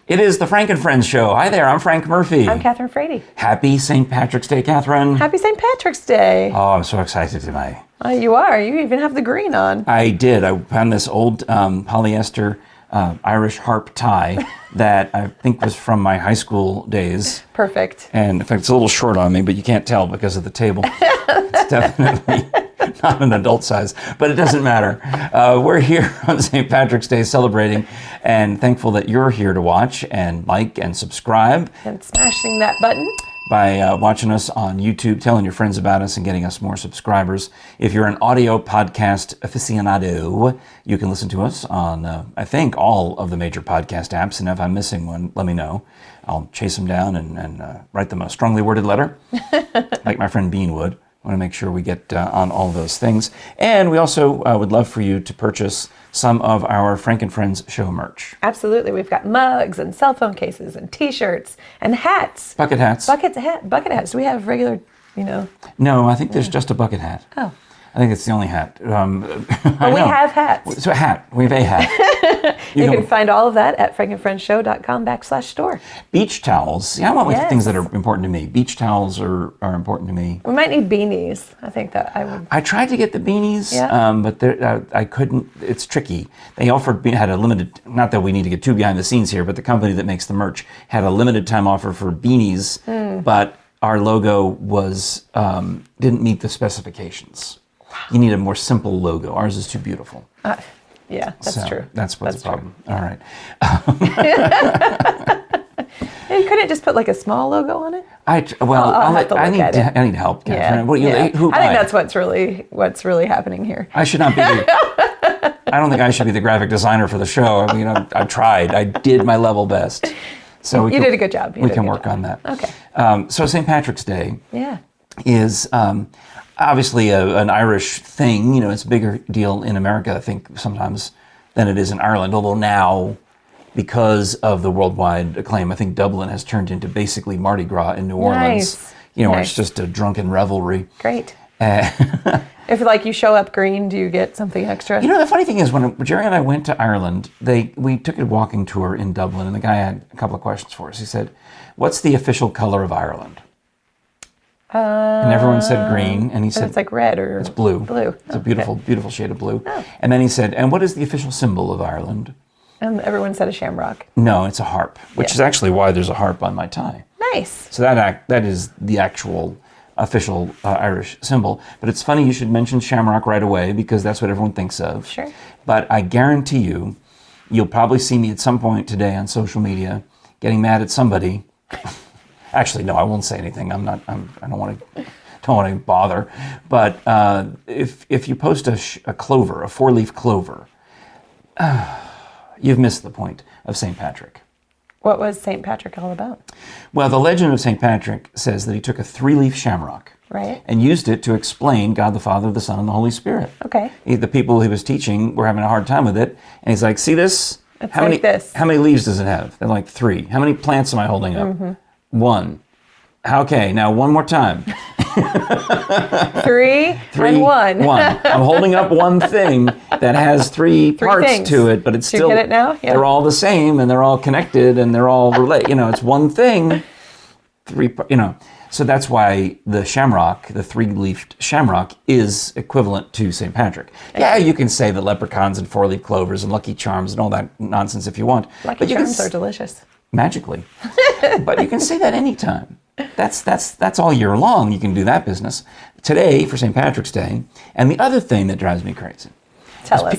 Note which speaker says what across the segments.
Speaker 1: It is the Frank and Friends show. Hi there, I'm Frank Murphy.
Speaker 2: I'm Kathryn Frady.
Speaker 1: Happy St. Patrick's Day, Kathryn.
Speaker 2: Happy St. Patrick's Day.
Speaker 1: Oh, I'm so excited tonight.
Speaker 2: You are. You even have the green on.
Speaker 1: I did. I found this old polyester Irish harp tie that I think was from my high school days.
Speaker 2: Perfect.
Speaker 1: And in fact, it's a little short on me, but you can't tell because of the table. It's definitely not an adult size, but it doesn't matter. We're here on St. Patrick's Day celebrating and thankful that you're here to watch and like and subscribe.
Speaker 2: And smashing that button.
Speaker 1: By watching us on YouTube, telling your friends about us, and getting us more subscribers. If you're an audio podcast aficionado, you can listen to us on, I think, all of the major podcast apps. And if I'm missing one, let me know. I'll chase them down and write them a strongly worded letter, like my friend Bean would. I want to make sure we get on all those things. And we also would love for you to purchase some of our Frank and Friends show merch.
Speaker 2: Absolutely. We've got mugs and cell phone cases and T-shirts and hats.
Speaker 1: Bucket hats.
Speaker 2: Bucket hats. Do we have regular,
Speaker 1: No, I think there's just a bucket hat.
Speaker 2: Oh.
Speaker 1: I think it's the only hat.
Speaker 2: But we have hats.
Speaker 1: So a hat. We have a hat.
Speaker 2: You can find all of that at frankandfriendshow.com/store.
Speaker 1: Beach towels. Yeah, I went with things that are important to me. Beach towels are important to me.
Speaker 2: We might need beanies. I think that I would.
Speaker 1: I tried to get the beanies, but I couldn't. It's tricky. They had a limited, not that we need to get too behind the scenes here, but the company that makes the merch had a limited time offer for beanies, but our logo didn't meet the specifications. You need a more simple logo. Ours is too beautiful.
Speaker 2: Yeah, that's true.
Speaker 1: That's what's the problem.
Speaker 2: True.
Speaker 1: All right.
Speaker 2: You couldn't just put like a small logo on it?
Speaker 1: I need help, Kathryn.
Speaker 2: Yeah. I think that's what's really happening here.
Speaker 1: I should not be. I don't think I should be the graphic designer for the show. I mean, I tried. I did my level best. So
Speaker 2: you did a good job.
Speaker 1: We can work on that.
Speaker 2: Okay.
Speaker 1: So St. Patrick's Day
Speaker 2: is
Speaker 1: obviously an Irish thing. It's a bigger deal in America, I think, sometimes than it is in Ireland. Although now, because of the worldwide acclaim, I think Dublin has turned into basically Mardi Gras in New Orleans. Where it's just a drunken revelry.
Speaker 2: Great. If you show up green, do you get something extra?
Speaker 1: The funny thing is, when Jerry and I went to Ireland, we took a walking tour in Dublin, and the guy had a couple of questions for us. He said, "What's the official color of Ireland?" And everyone said green, and he said
Speaker 2: it's like red or
Speaker 1: it's blue.
Speaker 2: Blue.
Speaker 1: It's a beautiful shade of blue. Oh. And then he said, "And what is the official symbol of Ireland?"
Speaker 2: And everyone said a shamrock.
Speaker 1: No, it's a harp, which is actually why there's a harp on my tie.
Speaker 2: Nice.
Speaker 1: So that is the actual official Irish symbol. But it's funny you should mention shamrock right away because that's what everyone thinks of.
Speaker 2: Sure.
Speaker 1: But I guarantee you'll probably see me at some point today on social media getting mad at somebody. Actually, no, I won't say anything. I don't want to bother. But if you post a clover, a 4-leaf clover, you've missed the point of St. Patrick.
Speaker 2: What was St. Patrick all about?
Speaker 1: Well, the legend of St. Patrick says that he took a 3-leaf shamrock and used it to explain God the Father, the Son, and the Holy Spirit. Okay. The people he was teaching were having a hard time with it, and he's like, "See this? How many leaves does it have?" They're like, 3. How many plants am I holding up? 1. Okay, now one more time.
Speaker 2: 3 and 1.
Speaker 1: 1. I'm holding up one thing that has 3 parts
Speaker 2: things
Speaker 1: to it, but it's still.
Speaker 2: Do you get it now? Yeah.
Speaker 1: They're all the same, and they're all connected, and they're all related. It's one thing. 3. So that's why the shamrock, the 3-leafed shamrock, is equivalent to St. Patrick. Yeah, you can say the leprechauns and 4-leaf clovers and Lucky Charms and all that nonsense if you want.
Speaker 2: Lucky Charms are delicious.
Speaker 1: Magically, but you can say that anytime. That's all year long. You can do that business. Today for St. Patrick's Day, and the other thing that drives me crazy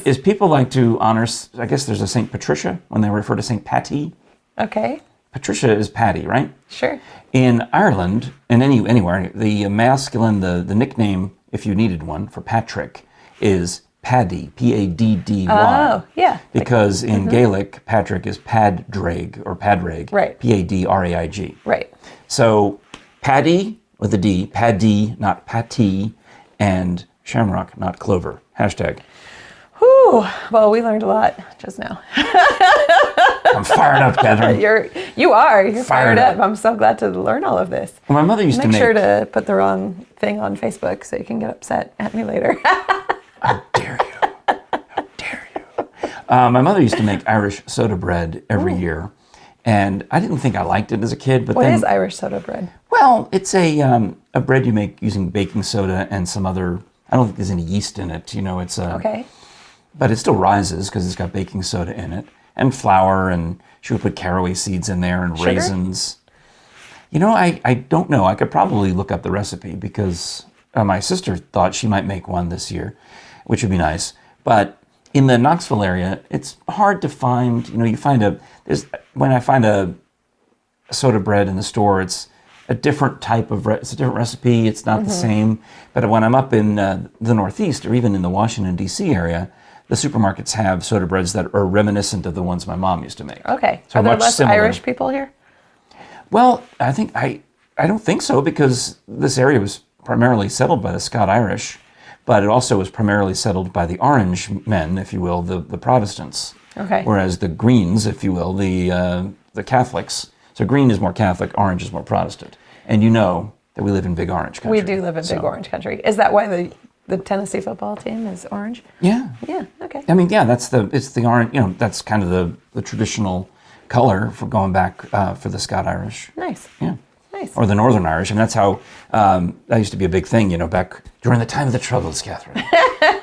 Speaker 1: is people like to honor. I guess there's a St. Patricia when they refer to St. Patty.
Speaker 2: Okay.
Speaker 1: Patricia is Paddy, right?
Speaker 2: Sure.
Speaker 1: In Ireland and anywhere, the masculine, the nickname, if you needed one for Patrick, is Paddy, Paddy.
Speaker 2: Oh, yeah.
Speaker 1: Because in Gaelic, Patrick is Pádraig or Pádraig.
Speaker 2: Right.
Speaker 1: Padraig.
Speaker 2: Right.
Speaker 1: So Paddy with a D, Paddy, not Patty, and Shamrock, not Clover. Hashtag.
Speaker 2: Whew. Well, we learned a lot just now.
Speaker 1: I'm fired up, Kathryn.
Speaker 2: You're fired up. I'm so glad to learn all of this.
Speaker 1: Well, my mother used to
Speaker 2: make sure to put the wrong thing on Facebook so you can get upset at me later.
Speaker 1: How dare you? How dare you? My mother used to make Irish soda bread every year. And I didn't think I liked it as a kid, but
Speaker 2: What
Speaker 1: then...
Speaker 2: is Irish soda bread?
Speaker 1: Well, it's a bread you make using baking soda and some other... I don't think there's any yeast in it. It's a...
Speaker 2: Okay.
Speaker 1: But it still rises because it's got baking soda in it. And flour, and she would put caraway seeds in there and
Speaker 2: Sugar?
Speaker 1: raisins. I don't know. I could probably look up the recipe because my sister thought she might make one this year, which would be nice. But in the Knoxville area, it's hard to find. When I find a soda bread in the store, it's a different type of. It's a different recipe. It's not the same. But when I'm up in the Northeast or even in the Washington D.C. area, the supermarkets have soda breads that are reminiscent of the ones my mom used to make.
Speaker 2: Okay.
Speaker 1: So
Speaker 2: Are there
Speaker 1: much
Speaker 2: less
Speaker 1: similar.
Speaker 2: Irish people here?
Speaker 1: Well, I don't think so because this area was primarily settled by the Scot-Irish, but it also was primarily settled by the Orange men, if you will, the Protestants.
Speaker 2: Okay.
Speaker 1: Whereas the Greens, if you will, the Catholics. So Green is more Catholic, Orange is more Protestant. And you know that we live in Big Orange country.
Speaker 2: We do live in Big Orange country. Is that why the Tennessee football team is orange?
Speaker 1: Yeah.
Speaker 2: Yeah. Okay.
Speaker 1: I mean, yeah, it's the orange. That's kind of the traditional color for going back for the Scot-Irish.
Speaker 2: Nice.
Speaker 1: Yeah.
Speaker 2: Nice.
Speaker 1: Or the Northern Irish. And that's how that used to be a big thing, back during the time of the Troubles, Kathryn.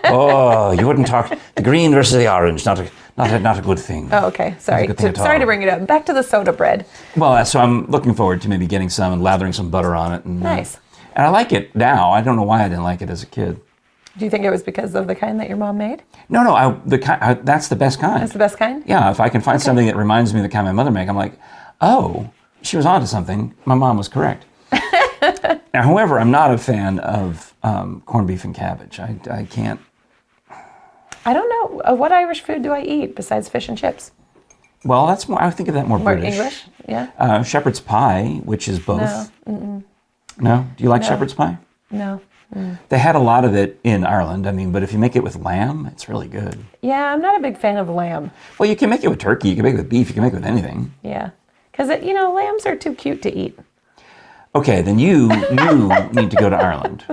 Speaker 1: Oh, you wouldn't talk the green versus the orange. Not a good thing.
Speaker 2: Oh, okay. Sorry.
Speaker 1: good thing at
Speaker 2: Sorry
Speaker 1: all.
Speaker 2: to bring it up. Back to the soda bread.
Speaker 1: Well, so I'm looking forward to maybe getting some and lathering some butter on it. And,
Speaker 2: Nice.
Speaker 1: And I like it now. I don't know why I didn't like it as a kid.
Speaker 2: Do you think it was because of the kind that your mom made?
Speaker 1: No. That's the best kind.
Speaker 2: That's the best kind?
Speaker 1: Yeah, if I can find something that reminds me of the kind my mother made, I'm like, oh, she was onto something. My mom was correct. Now, however, I'm not a fan of corned beef and cabbage. I can't.
Speaker 2: I don't know. What Irish food do I eat besides fish and chips?
Speaker 1: Well, that's more. I think of that more
Speaker 2: More
Speaker 1: British.
Speaker 2: English? Yeah.
Speaker 1: Shepherd's pie, which is both.
Speaker 2: No. Mm-mm.
Speaker 1: No? Do you like
Speaker 2: No.
Speaker 1: shepherd's pie?
Speaker 2: No.
Speaker 1: They had a lot of it in Ireland. I mean, but if you make it with lamb, it's really good.
Speaker 2: Yeah, I'm not a big fan of lamb.
Speaker 1: Well, you can make it with turkey. You can make it with beef. You can make it with anything.
Speaker 2: Yeah. Because, lambs are too cute to eat.
Speaker 1: Okay, then you need to go to Ireland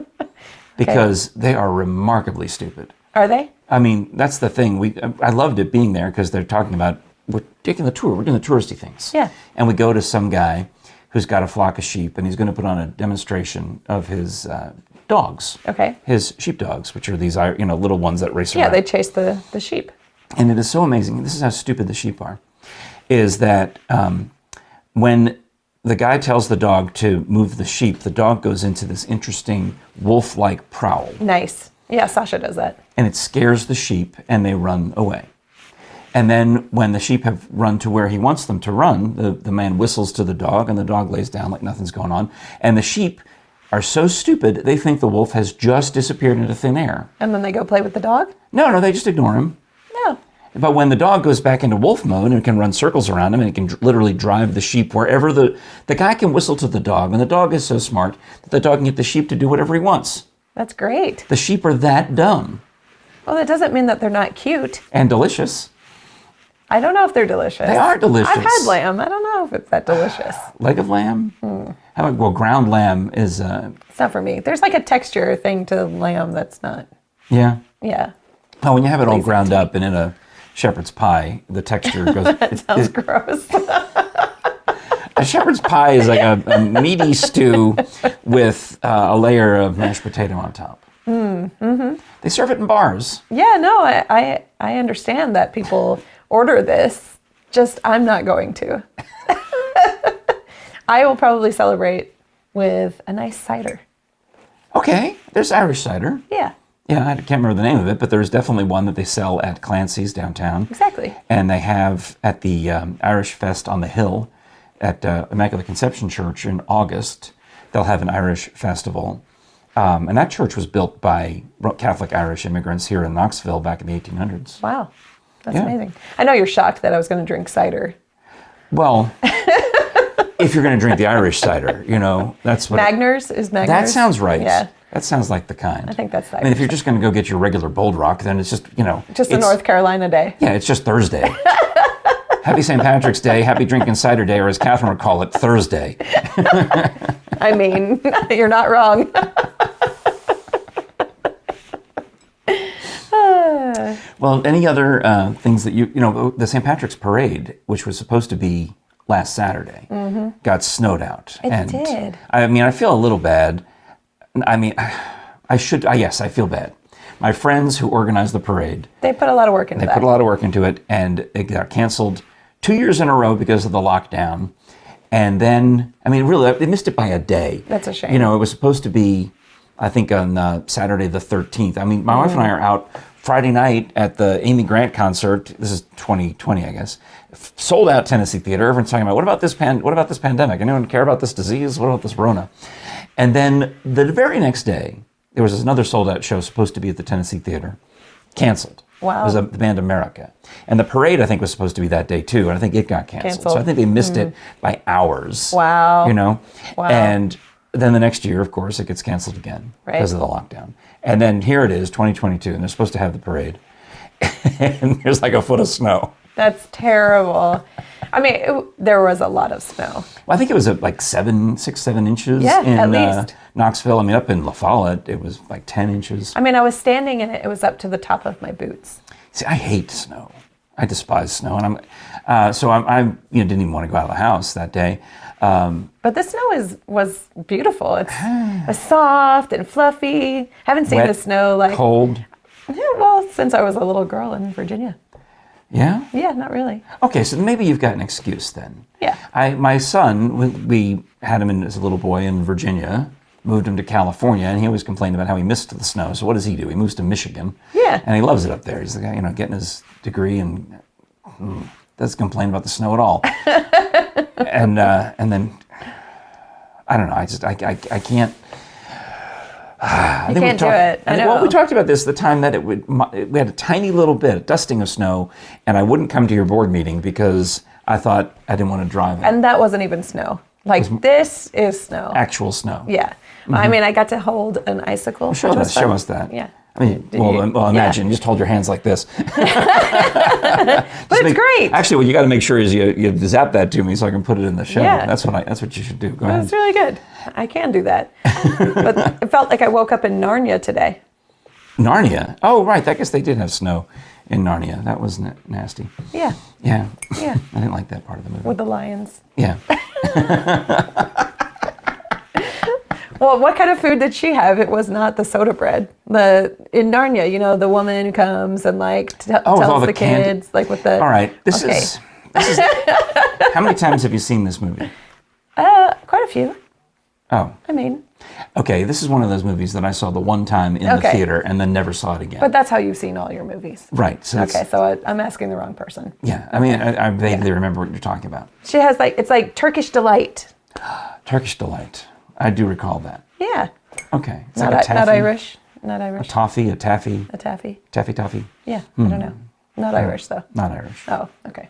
Speaker 1: because they are remarkably stupid.
Speaker 2: Are they?
Speaker 1: I mean, that's the thing. I loved it being there because they're talking about we're taking the tour. We're doing the touristy things.
Speaker 2: Yeah.
Speaker 1: And we go to some guy who's got a flock of sheep, and he's going to put on a demonstration of his dogs.
Speaker 2: Okay.
Speaker 1: His sheepdogs, which are these little ones that race
Speaker 2: Yeah,
Speaker 1: around.
Speaker 2: they chase the sheep.
Speaker 1: And it is so amazing. This is how stupid the sheep are. Is that when the guy tells the dog to move the sheep, the dog goes into this interesting wolf-like prowl.
Speaker 2: Nice. Yeah, Sasha does that.
Speaker 1: And it scares the sheep, and they run away. And then when the sheep have run to where he wants them to run, the man whistles to the dog, and the dog lays down like nothing's going on. And the sheep are so stupid, they think the wolf has just disappeared into thin air.
Speaker 2: And then they go play with the dog?
Speaker 1: No, they just ignore him.
Speaker 2: No.
Speaker 1: But when the dog goes back into wolf mode and can run circles around him and it can literally drive the sheep wherever the guy can whistle to the dog, and the dog is so smart that the dog can get the sheep to do whatever he wants.
Speaker 2: That's great.
Speaker 1: The sheep are that dumb.
Speaker 2: Well, that doesn't mean that they're not cute.
Speaker 1: And delicious.
Speaker 2: I don't know if they're delicious.
Speaker 1: They are delicious.
Speaker 2: I've had lamb. I don't know if it's that delicious.
Speaker 1: Leg of lamb? Well, ground lamb is...
Speaker 2: It's not for me. There's like a texture thing to lamb that's not.
Speaker 1: Yeah.
Speaker 2: Yeah.
Speaker 1: Oh, when you have it all ground up and in a shepherd's pie, the texture goes...
Speaker 2: That sounds gross.
Speaker 1: A shepherd's pie is like a meaty stew with a layer of mashed potato on top. They serve it in bars.
Speaker 2: Yeah, no, I understand that people order this. Just I'm not going to. I will probably celebrate with a nice cider.
Speaker 1: Okay, there's Irish cider.
Speaker 2: Yeah,
Speaker 1: Yeah, I can't remember the name of it, but there's definitely one that they sell at Clancy's downtown.
Speaker 2: exactly.
Speaker 1: And they have at the Irish Fest on the Hill at Immaculate Conception Church in August, they'll have an Irish festival. And that church was built by Catholic Irish immigrants here in Knoxville back in the 1800s.
Speaker 2: Wow, that's
Speaker 1: Yeah.
Speaker 2: amazing. I know you're shocked that I was going to drink cider.
Speaker 1: Well, if you're going to drink the Irish cider, that's what...
Speaker 2: Magners is Magners.
Speaker 1: That sounds right.
Speaker 2: Yeah,
Speaker 1: That sounds like the kind.
Speaker 2: I think that's the
Speaker 1: I mean, if
Speaker 2: Irish
Speaker 1: you're just going to go get your regular Bold Rock, then it's just,
Speaker 2: just a
Speaker 1: it's-
Speaker 2: North Carolina day.
Speaker 1: Yeah, it's just Thursday. Happy St. Patrick's Day, Happy Drinking Cider Day, or as Kathryn would call it, Thursday.
Speaker 2: I mean, you're not wrong.
Speaker 1: Well, any other things that the St. Patrick's Parade, which was supposed to be last Saturday got snowed out.
Speaker 2: It did.
Speaker 1: I mean, I feel a little bad. I mean, yes, I feel bad. My friends who organized the parade,
Speaker 2: They put a lot of work into that.
Speaker 1: they put a lot of work into it, and it got canceled 2 years in a row because of the lockdown. And then, I mean, really, they missed it by a day.
Speaker 2: That's a shame.
Speaker 1: You know, it was supposed to be, I think, on Saturday the 13th. I mean, my wife and I are out Friday night at the Amy Grant concert. This is 2020, I guess. Sold out Tennessee Theater. Everyone's talking about, what about this pandemic? Anyone care about this disease? What about this Rona? And then the very next day, there was another sold out show supposed to be at the Tennessee Theater. Canceled.
Speaker 2: Wow.
Speaker 1: It was the band America. And the parade, I think, was supposed to be that day too. And I think it got canceled. So I think they missed it by hours.
Speaker 2: Wow.
Speaker 1: You know?
Speaker 2: Wow.
Speaker 1: And then the next year, of course, it gets canceled again because of the lockdown. And then here it is, 2022, and they're supposed to have the parade. And there's like a foot of snow.
Speaker 2: That's terrible. I mean, there was a lot of snow.
Speaker 1: Well, I think it was like 6, 7 inches
Speaker 2: Yeah,
Speaker 1: in
Speaker 2: at least.
Speaker 1: Knoxville. I mean, up in La Follette, it was like 10 inches.
Speaker 2: I mean, I was standing in it. It was up to the top of my boots.
Speaker 1: See, I hate snow. I despise snow, and I didn't even want to go out of the house that day.
Speaker 2: But the snow was beautiful. It's soft and fluffy. Haven't seen
Speaker 1: Wet,
Speaker 2: the snow like
Speaker 1: cold.
Speaker 2: Yeah, well, since I was a little girl in Virginia.
Speaker 1: Yeah?
Speaker 2: Yeah, not really.
Speaker 1: Okay, so maybe you've got an excuse then.
Speaker 2: Yeah.
Speaker 1: My son, we had him as a little boy in Virginia, moved him to California, and he always complained about how he missed the snow. So what does he do? He moves to Michigan.
Speaker 2: Yeah.
Speaker 1: And he loves it up there. He's the guy, getting his degree and doesn't complain about the snow at all. and then, I don't know, I can't.
Speaker 2: You can't do it. I know.
Speaker 1: Well, we talked about this the time that we had a tiny little bit, a dusting of snow, and I wouldn't come to your board meeting because I thought I didn't want to drive it.
Speaker 2: And that wasn't even snow. Like, this is snow.
Speaker 1: Actual snow.
Speaker 2: Yeah. I mean, I got to hold an icicle.
Speaker 1: Show us that.
Speaker 2: Yeah.
Speaker 1: I mean, well, imagine, you just hold your hands like this.
Speaker 2: But it's great.
Speaker 1: Actually, what you got to make sure is you zap that to me so I can put it in the show.
Speaker 2: Yeah.
Speaker 1: That's what you should do. Go ahead.
Speaker 2: It's really good. I can do that. But it felt like I woke up in Narnia today.
Speaker 1: Narnia? Oh, right. I guess they did have snow in Narnia. That was nasty.
Speaker 2: Yeah.
Speaker 1: Yeah.
Speaker 2: Yeah.
Speaker 1: I didn't like that part of the movie.
Speaker 2: With the lions.
Speaker 1: Yeah.
Speaker 2: Well, what kind of food did she have? It was not the soda bread. In Narnia, the woman who comes and tells the kids, with the.
Speaker 1: All right, this is. How many times have you seen this movie?
Speaker 2: Quite a few.
Speaker 1: Oh.
Speaker 2: I mean.
Speaker 1: Okay, this is one of those movies that I saw the one time in the theater and then never saw it again.
Speaker 2: But that's how you've seen all your movies.
Speaker 1: Right. So
Speaker 2: I'm asking the wrong person.
Speaker 1: Yeah, I mean, I vaguely remember what you're talking about.
Speaker 2: She has it's like Turkish delight.
Speaker 1: Turkish delight. I do recall that.
Speaker 2: Yeah.
Speaker 1: Okay. It's
Speaker 2: Not,
Speaker 1: like a taffy.
Speaker 2: not Irish. Not Irish.
Speaker 1: A toffee, a taffy.
Speaker 2: A taffy.
Speaker 1: Taffy toffee.
Speaker 2: Yeah, I don't know. Not Irish, though.
Speaker 1: Not Irish.
Speaker 2: Oh, okay.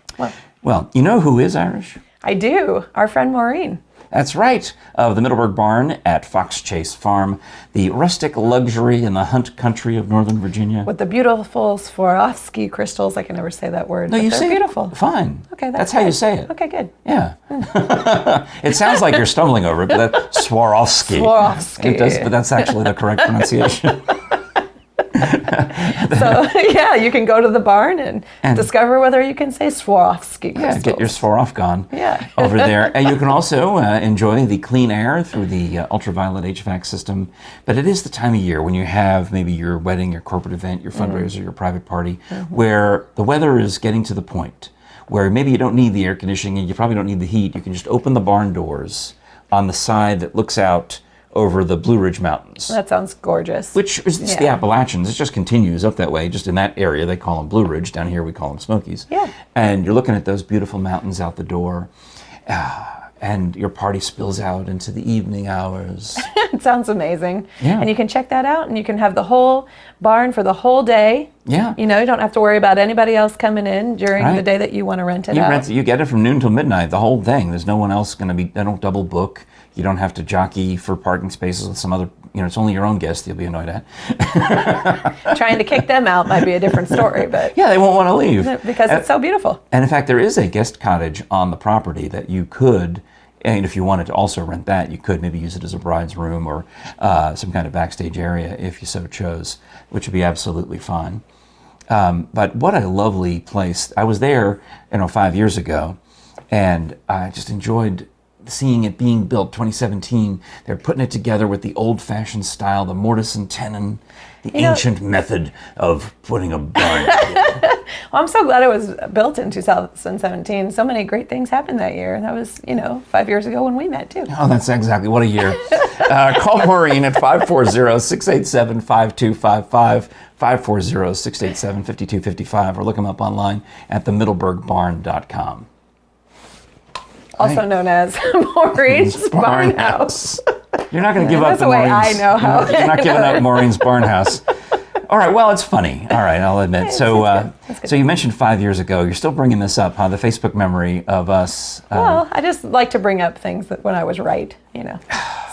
Speaker 1: Well, you know who is Irish?
Speaker 2: I do. Our friend Maureen.
Speaker 1: That's right, of the Midburg Barn at Fox Chase Farm, the rustic luxury in the hunt country of Northern Virginia.
Speaker 2: With the beautiful Swarovski crystals. I can never say that word.
Speaker 1: No, you
Speaker 2: they're
Speaker 1: say
Speaker 2: beautiful.
Speaker 1: It fine.
Speaker 2: Okay,
Speaker 1: that's how you say it.
Speaker 2: Okay, good.
Speaker 1: Yeah. It sounds like you're stumbling over it, but that's Swarovski.
Speaker 2: Swarovski.
Speaker 1: It does, but that's actually the correct pronunciation.
Speaker 2: So, yeah, you can go to the barn and discover whether you can say Swarovski crystals.
Speaker 1: Yeah, get your Swarovski
Speaker 2: Yeah.
Speaker 1: over there. And you can also enjoy the clean air through the ultraviolet HVAC system. But it is the time of year when you have maybe your wedding, your corporate event, your fundraiser, your private party, where the weather is getting to the point where maybe you don't need the air conditioning and you probably don't need the heat. You can just open the barn doors on the side that looks out over the Blue Ridge Mountains.
Speaker 2: That sounds gorgeous.
Speaker 1: Which is the Appalachians. It just continues up that way. Just in that area, they call them Blue Ridge. Down here, we call them Smokies.
Speaker 2: Yeah.
Speaker 1: And you're looking at those beautiful mountains out the door. And your party spills out into the evening hours.
Speaker 2: It sounds amazing.
Speaker 1: Yeah.
Speaker 2: And you can check that out and you can have the whole barn for the whole day.
Speaker 1: Yeah.
Speaker 2: You don't have to worry about anybody else coming in during the day that you want to rent it out.
Speaker 1: You get it from noon till midnight, the whole thing. There's no one else going to be, they don't double book. You don't have to jockey for parking spaces with some other, it's only your own guests you'll be annoyed at.
Speaker 2: Trying to kick them out might be a different story, but
Speaker 1: yeah, they won't want to leave.
Speaker 2: Because it's so beautiful.
Speaker 1: And in fact, there is a guest cottage on the property that you could, and if you wanted to also rent that, you could maybe use it as a bride's room or some kind of backstage area if you so chose, which would be absolutely fine. But what a lovely place. I was there, 5 years ago, And I just enjoyed seeing it being built 2017. They're putting it together with the old-fashioned style, the mortise and tenon, the ancient method of putting a barn together.
Speaker 2: Well, I'm so glad it was built in 2017. So many great things happened that year. That was, 5 years ago when we met, too.
Speaker 1: Oh, that's exactly. What a year. Call Maureen at 540-687-5255, 540-687-5255, or look them up online at themiddelburgbarn.com.
Speaker 2: Also known as Maureen's Barnhouse.
Speaker 1: You're not going to give up the
Speaker 2: Maureen's. That's the way I know how.
Speaker 1: You're not giving up Maureen's Barnhouse. All right, well, it's funny. All right, I'll admit. So you mentioned 5 years ago. You're still bringing this up, huh? The Facebook memory of us.
Speaker 2: Well, I just like to bring up things that when I was right,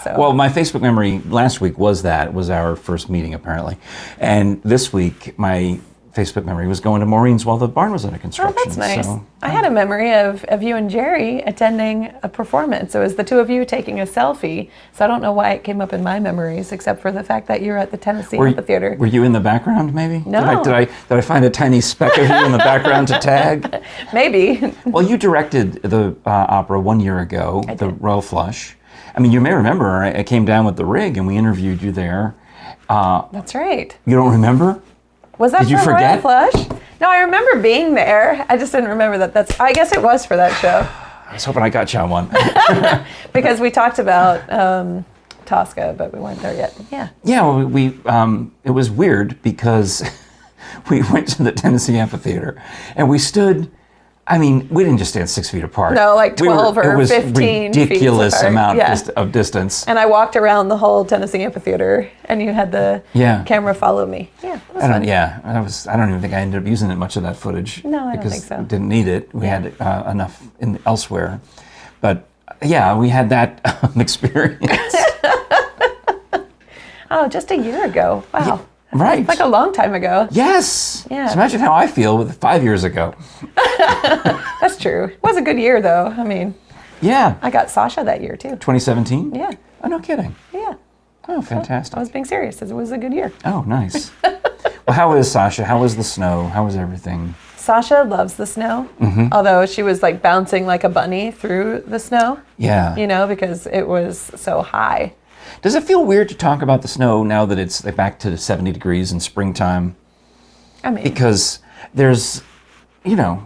Speaker 2: So.
Speaker 1: Well, my Facebook memory last week was our first meeting, apparently. And this week, my Facebook memory was going to Maureen's while the barn was under construction.
Speaker 2: Oh, that's nice. So, I had a memory of you and Jerry attending a performance. It was the two of you taking a selfie. So I don't know why it came up in my memories, except for the fact that you were at the Tennessee Amphitheater.
Speaker 1: Were you in the background, maybe?
Speaker 2: No.
Speaker 1: Did I find a tiny speck of you in the background to tag?
Speaker 2: Maybe.
Speaker 1: Well, you directed the opera 1 year ago, the Royal Flush. I mean, you may remember I came down with the rig and we interviewed you there.
Speaker 2: That's right.
Speaker 1: You don't remember?
Speaker 2: Was that
Speaker 1: Did you
Speaker 2: for
Speaker 1: forget?
Speaker 2: Royal Flush? No, I remember being there. I just didn't remember that. I guess it was for that show.
Speaker 1: I was hoping I got you on one.
Speaker 2: Because we talked about Tosca, but we weren't there yet. Yeah.
Speaker 1: Yeah, well, we it was weird because we went to the Tennessee Amphitheater and we stood. I mean, we didn't just stand 6 feet apart.
Speaker 2: No, like 12 or 15 feet
Speaker 1: It was ridiculous
Speaker 2: apart.
Speaker 1: amount of distance.
Speaker 2: And I walked around the whole Tennessee Amphitheater, and you had the camera follow me. Yeah, it was fun.
Speaker 1: I don't even think I ended up using it much of that footage.
Speaker 2: No, I don't think so.
Speaker 1: Because we didn't need it. We had enough elsewhere. But yeah, we had that experience.
Speaker 2: Oh, just a year ago. Wow.
Speaker 1: Yeah. Right.
Speaker 2: It's like a long time ago.
Speaker 1: Yes.
Speaker 2: Yeah.
Speaker 1: So imagine how I feel with 5 years ago.
Speaker 2: That's true. It was a good year, though. I mean,
Speaker 1: yeah.
Speaker 2: I got Sasha that year, too.
Speaker 1: 2017?
Speaker 2: Yeah.
Speaker 1: Oh, no kidding.
Speaker 2: Yeah.
Speaker 1: Oh, fantastic.
Speaker 2: I was being serious. It was a good year.
Speaker 1: Oh, nice. Well, how is Sasha? How was the snow? How was everything?
Speaker 2: Sasha loves the snow, although she was like bouncing like a bunny through the snow.
Speaker 1: Yeah.
Speaker 2: Because it was so high.
Speaker 1: Does it feel weird to talk about the snow now that it's back to 70 degrees in springtime?
Speaker 2: I mean,
Speaker 1: because there's,
Speaker 2: Yeah.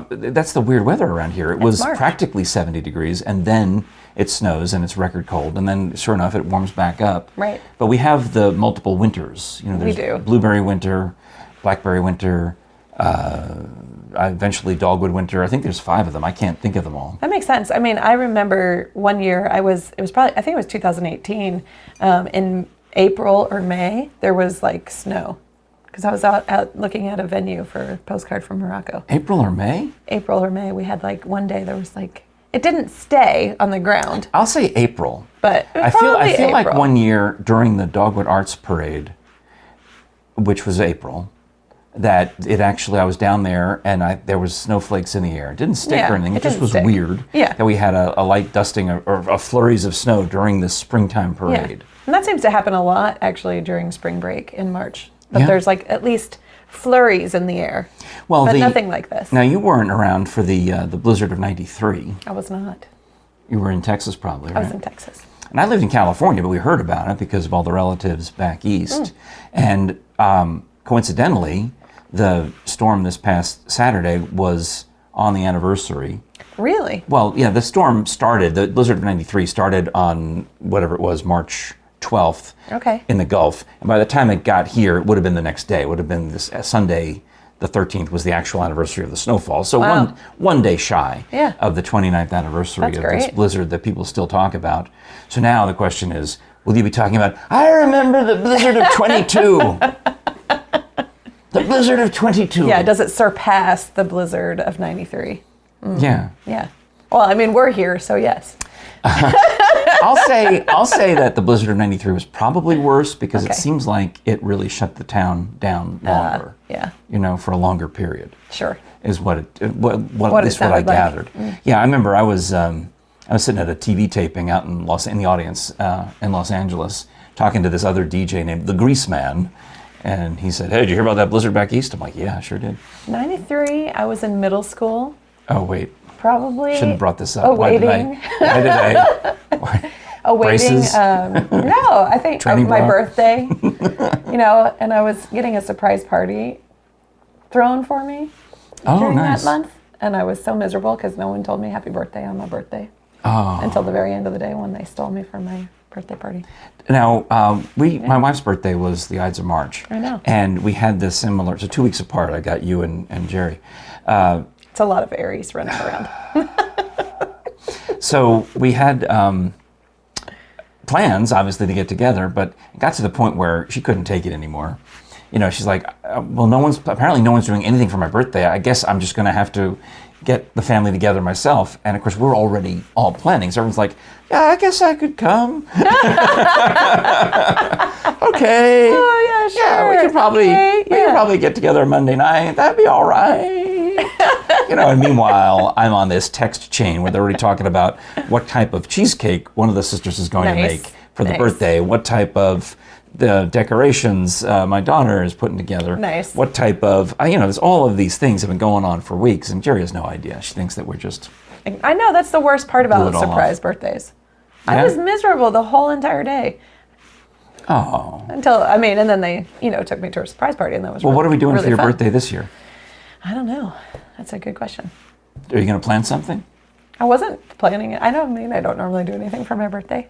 Speaker 1: that's the weird weather around here. It was
Speaker 2: March.
Speaker 1: practically 70 degrees, and then it snows and it's record cold, and then sure enough, it warms back up.
Speaker 2: Right.
Speaker 1: But we have the multiple winters. There's
Speaker 2: We do.
Speaker 1: blueberry winter, blackberry winter, eventually dogwood winter. I think there's 5 of them. I can't think of them all.
Speaker 2: That makes sense. I mean, I remember one year it was 2018, in April or May, there was like snow. Because I was out looking at a venue for a postcard from Morocco.
Speaker 1: April or May?
Speaker 2: April or May, we had like one day there was like, it didn't stay on the ground.
Speaker 1: I'll say April.
Speaker 2: But it was
Speaker 1: I feel like
Speaker 2: April.
Speaker 1: 1 year during the Dogwood Arts Parade, which was April, that I was down there and there was snowflakes in the air. It didn't stick or anything. It just was weird that we had a light dusting or flurries of snow during this springtime parade.
Speaker 2: Yeah. And that seems to happen a lot actually during spring break in March. But there's like at least flurries in the air.
Speaker 1: Well,
Speaker 2: but nothing like this.
Speaker 1: Now you weren't around for the blizzard of '93.
Speaker 2: I was not.
Speaker 1: You were in Texas probably, right?
Speaker 2: I was in Texas.
Speaker 1: And I lived in California, but we heard about it because of all the relatives back east. And coincidentally, the storm this past Saturday was on the anniversary.
Speaker 2: Really?
Speaker 1: Well, yeah, the storm started, the blizzard of '93 started on whatever it was, March 12th in the Gulf. And by the time it got here, it would have been the next day. It would have been this Sunday, the 13th was the actual anniversary of the snowfall. So one day shy of the 29th anniversry this blizzard that people still talk about. So now the question is, will you be talking about, I remember the blizzard of 22. The blizzard of 22.
Speaker 2: Yeah, does it surpass the blizzard of 93?
Speaker 1: Yeah.
Speaker 2: Yeah. Well, I mean, we're here, so yes.
Speaker 1: I'll say that the blizzard of '93 was probably worse because it seems like it really shut the town down longer. For a longer period.
Speaker 2: Sure.
Speaker 1: Is what I gathered. Yeah, I remember I was sitting at a TV taping out in the audience in Los Angeles, talking to this other DJ named the Grease Man, and he said, "Hey, did you hear about that blizzard back east?" I'm like, "Yeah, I sure did."
Speaker 2: 93. I was in middle school.
Speaker 1: Oh wait.
Speaker 2: Probably.
Speaker 1: Shouldn't have brought this up.
Speaker 2: Awaiting.
Speaker 1: Why did I?
Speaker 2: Awaiting.
Speaker 1: Braces?
Speaker 2: No, I think
Speaker 1: Training
Speaker 2: my
Speaker 1: bra?
Speaker 2: birthday. And I was getting a surprise party thrown for me during
Speaker 1: nice.
Speaker 2: that month, and I was so miserable because no one told me happy birthday on my birthday until the very end of the day when they stole me from my birthday party.
Speaker 1: Now, my wife's birthday was the Ides of March.
Speaker 2: I know.
Speaker 1: And we had this similar, so 2 weeks apart, I got you and Jerry.
Speaker 2: It's a lot of Aries running around.
Speaker 1: So we had plans, obviously, to get together, but it got to the point where she couldn't take it anymore. She's like, well, apparently no one's doing anything for my birthday. I guess I'm just going to have to get the family together myself. And of course, we're already all planning. So everyone's like, yeah, I guess I could come. Okay.
Speaker 2: Oh, yeah, sure.
Speaker 1: Yeah, we could probably get together Monday night. That'd be all right. And meanwhile, I'm on this text chain where they're already talking about what type of cheesecake one of the sisters is going to make for the birthday, what type of the decorations my daughter is putting together.
Speaker 2: Nice.
Speaker 1: What type of, there's all of these things have been going on for weeks, and Jerry has no idea. She thinks that we're just...
Speaker 2: I know, that's the worst part about
Speaker 1: Blew it all
Speaker 2: surprise
Speaker 1: off.
Speaker 2: birthdays.
Speaker 1: Yeah?
Speaker 2: I was miserable the whole entire day.
Speaker 1: Oh.
Speaker 2: Until, and then they, took me to a surprise party, and that was
Speaker 1: Well, what are we doing
Speaker 2: really
Speaker 1: for your
Speaker 2: fun.
Speaker 1: birthday this year?
Speaker 2: I don't know. That's a good question.
Speaker 1: Are you going to plan something?
Speaker 2: I wasn't planning it. I don't normally do anything for my birthday.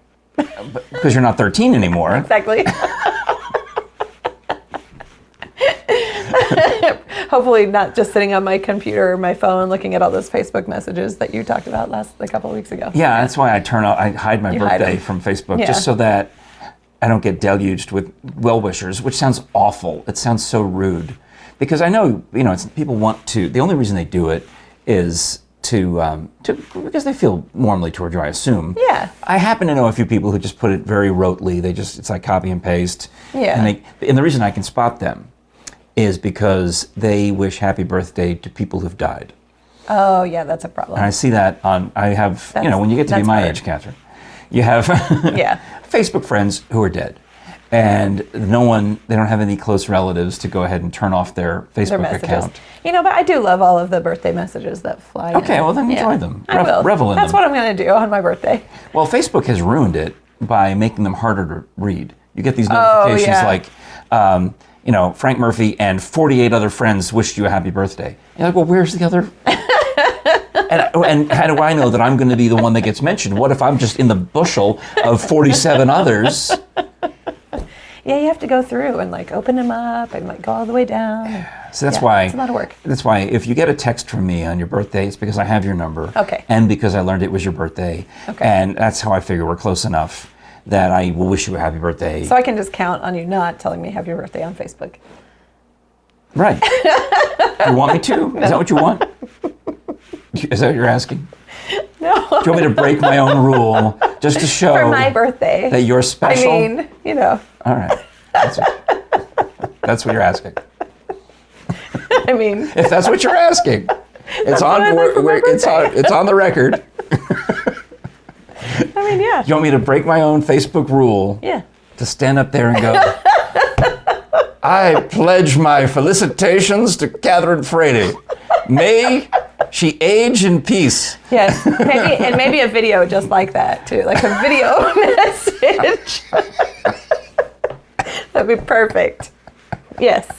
Speaker 1: Because you're not 13 anymore.
Speaker 2: Exactly. Hopefully not just sitting on my computer or my phone looking at all those Facebook messages that you talked about a couple of weeks ago.
Speaker 1: Yeah, that's why I hide my birthday from Facebook, just so that I don't get deluged with well-wishers, which sounds awful. It sounds so rude. Because I know, people want to, the only reason they do it is to because they feel warmly toward you, I assume.
Speaker 2: Yeah.
Speaker 1: I happen to know a few people who just put it very rotely. It's like copy and paste.
Speaker 2: Yeah.
Speaker 1: And the reason I can spot them is because they wish happy birthday to people who've died.
Speaker 2: Oh, yeah, that's a problem.
Speaker 1: And I see that when you get to be my age, Kathryn, you have Facebook friends who are dead. And they don't have any close relatives to go ahead and turn off their Facebook account.
Speaker 2: But I do love all of the birthday messages that fly in.
Speaker 1: Okay, well then enjoy them.
Speaker 2: I will.
Speaker 1: Revel in them.
Speaker 2: That's what I'm going to do on my birthday.
Speaker 1: Well, Facebook has ruined it by making them harder to read. You get these notifications like, Frank Murphy and 48 other friends wished you a happy birthday. You're like, well, where's the other? And how do I know that I'm going to be the one that gets mentioned? What if I'm just in the bushel of 47 others?
Speaker 2: Yeah, you have to go through and open them up and go all the way down.
Speaker 1: So that's why
Speaker 2: it's a lot of work.
Speaker 1: That's why if you get a text from me on your birthday, it's because I have your number.
Speaker 2: Okay.
Speaker 1: And because I learned it was your birthday.
Speaker 2: Okay.
Speaker 1: And that's how I figure we're close enough that I will wish you a happy birthday.
Speaker 2: So I can just count on you not telling me happy birthday on Facebook.
Speaker 1: Right. You want me to? No. Is that what you want? Is that what you're asking?
Speaker 2: No.
Speaker 1: Do you want me to break my own rule just to show
Speaker 2: for my birthday
Speaker 1: that you're special?
Speaker 2: All
Speaker 1: right. That's what you're asking. If that's what you're asking, it's on the record.
Speaker 2: Yeah.
Speaker 1: You want me to break my own Facebook rule?
Speaker 2: Yeah.
Speaker 1: To stand up there and go, I pledge my felicitations to Kathryn Frady. May she age in peace.
Speaker 2: Yes. Maybe a video just like that too, like a video message. That'd be perfect. Yes.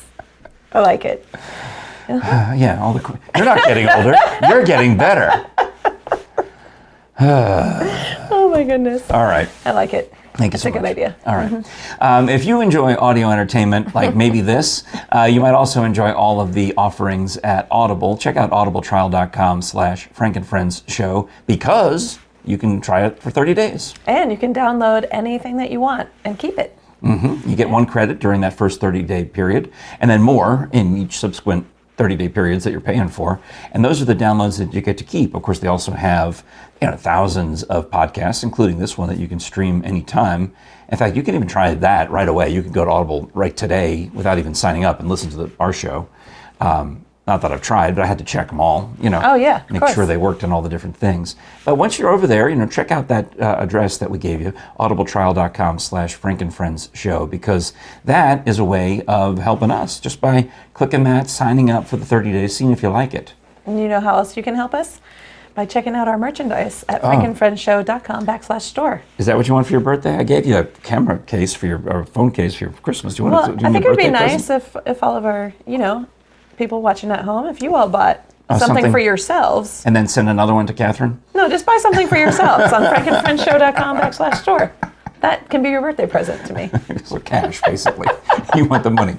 Speaker 2: I like it.
Speaker 1: You're not getting older. You're getting better.
Speaker 2: Oh my goodness.
Speaker 1: All right.
Speaker 2: I like it.
Speaker 1: Thank you so much.
Speaker 2: That's a good idea.
Speaker 1: All right. If you enjoy audio entertainment like maybe this, you might also enjoy all of the offerings at Audible. Check out audibletrial.com/FrankandFriendsShow because you can try it for 30 days.
Speaker 2: And you can download anything that you want and keep it.
Speaker 1: Mm-hmm. You get 1 credit during that first 30-day period, and then more in each subsequent 30-day periods that you're paying for. And those are the downloads that you get to keep. Of course, they also have thousands of podcasts, including this one that you can stream anytime. In fact, you can even try that right away. You can go to Audible right today without even signing up and listen to our show. Not that I've tried, but I had to check them all,
Speaker 2: Oh, yeah,
Speaker 1: make sure they worked on all the different things. But once you're over there, check out that address that we gave you, audibletrial.com/FrankandFriendsShow, because that is a way of helping us just by clicking that, signing up for the 30 days, seeing if you like it.
Speaker 2: And you know how else you can help us? by checking out our merchandise at frankandfriendshow.com/store.
Speaker 1: Is that what you want for your birthday? I gave you a camera case for your, or phone case for your Christmas. Do you want
Speaker 2: Well,
Speaker 1: do you
Speaker 2: I
Speaker 1: want
Speaker 2: think
Speaker 1: a
Speaker 2: it would be
Speaker 1: birthday
Speaker 2: nice
Speaker 1: present?
Speaker 2: if all of our, people watching at home, if you all bought something
Speaker 1: something-
Speaker 2: for yourselves.
Speaker 1: And then send another one to Kathryn?
Speaker 2: No, just buy something for yourselves on frankandfriendshow.com/store. That can be your birthday present to me.
Speaker 1: So cash, basically. You want the money.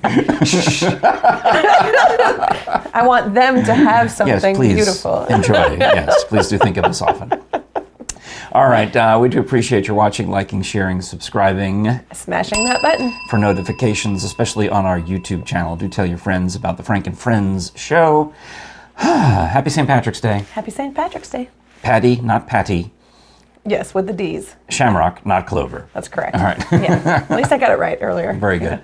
Speaker 2: I want them to have
Speaker 1: Yes,
Speaker 2: something
Speaker 1: please
Speaker 2: beautiful.
Speaker 1: enjoy. Yes, please do think of us often. All right, we do appreciate your watching, liking, sharing, subscribing.
Speaker 2: Smashing that button.
Speaker 1: For notifications, especially on our YouTube channel. Do tell your friends about the Frank and Friends show. Happy St. Patrick's Day.
Speaker 2: Happy St. Patrick's Day.
Speaker 1: Paddy, not Patty.
Speaker 2: Yes, with the D's.
Speaker 1: Shamrock, not Clover.
Speaker 2: That's correct.
Speaker 1: All right.
Speaker 2: Yeah. At least I got it right earlier.
Speaker 1: Very good.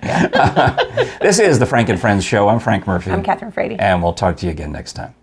Speaker 1: This is the Frank and Friends show. I'm Frank Murphy.
Speaker 2: I'm Kathryn Frady.
Speaker 1: And we'll talk to you again next time.